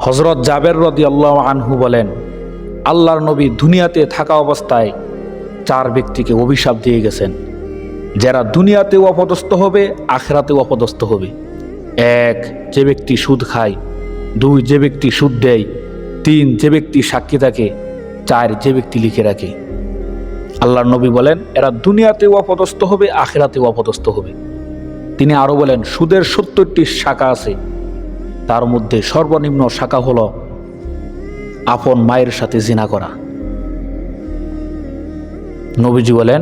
হযরত জাবের রাদিয়াল্লাহু আনহু বলেন, আল্লাহর নবী দুনিয়াতে থাকা অবস্থায় 4 ব্যক্তিকে অভিশাপ দিয়ে গেছেন, যারা দুনিয়াতেও অপদস্থ হবে, আখিরাতেও অপদস্থ হবে। 1, যে ব্যক্তি সুদ খায়। 2, যে ব্যক্তি সুদ দেয়। 3, যে ব্যক্তি সাক্ষী থাকে। 4, যে ব্যক্তি লিখে রাখে। আল্লাহর নবী বলেন, এরা দুনিয়াতেও অপদস্থ হবে, আখিরাতেও অপদস্থ হবে। তিনি আরো বলেন, সুদের 70টি শাখা আছে, তার মধ্যে সর্বনিম্ন শাখা হলো আপন মায়ের সাথে জিনা করা। নবীজি বলেন,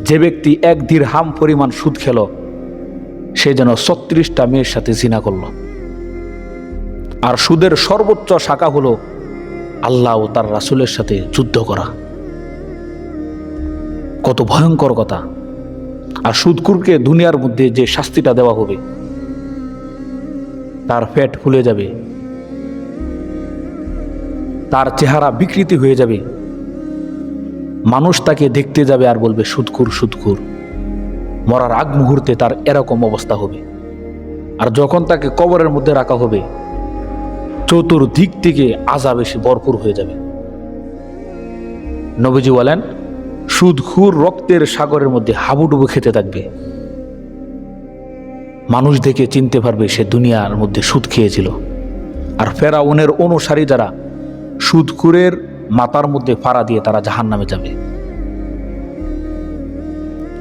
যে ব্যক্তি 1 দিরহাম পরিমাণ সুদ খেল, সে যেন 36টা মেয়ের সাথে জিনা করল। আর সুদের সর্বোচ্চ শাখা হলো আল্লাহ ও তার রাসূলের সাথে যুদ্ধ করা। কত ভয়ঙ্কর কথা! আর সুদখোরকে দুনিয়ার মধ্যে যে শাস্তিটা দেওয়া হবে, তার পেট ফুলে যাবে, তার চেহারা বিকৃতি হয়ে যাবে, মানুষ তাকে দেখতে যাবে আর বলবে সুদখোর সুদখোর। মরার আগ মুহূর্তে তার এরকম অবস্থা হবে। আর যখন তাকে কবরের মধ্যে রাখা হবে, চতুর্দিক থেকে আযাব এসে ভরপুর হয়ে যাবে। নবীজি বলেন, সুদখোর রক্তের সাগরের মধ্যে হাবুডুবু খেতে থাকবে। মানুষ দেখে চিনতে পারবে সে দুনিয়ার মধ্যে সুদ খেয়েছিল। আর ফেরাউনের অনুসারী যারা, সুদখোরের মাথার মধ্যে ফাড়া দিয়ে তারা জাহান্নামে যাবে।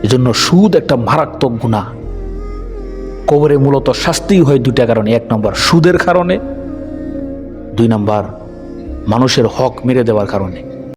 এজন্য সুদ একটা মারাত্মক গুনাহ। কবরে মূলত শাস্তি হয় 2টা কারণে। 1 নম্বর সুদের কারণে, 2 নম্বর মানুষের হক মেরে দেওয়ার কারণে।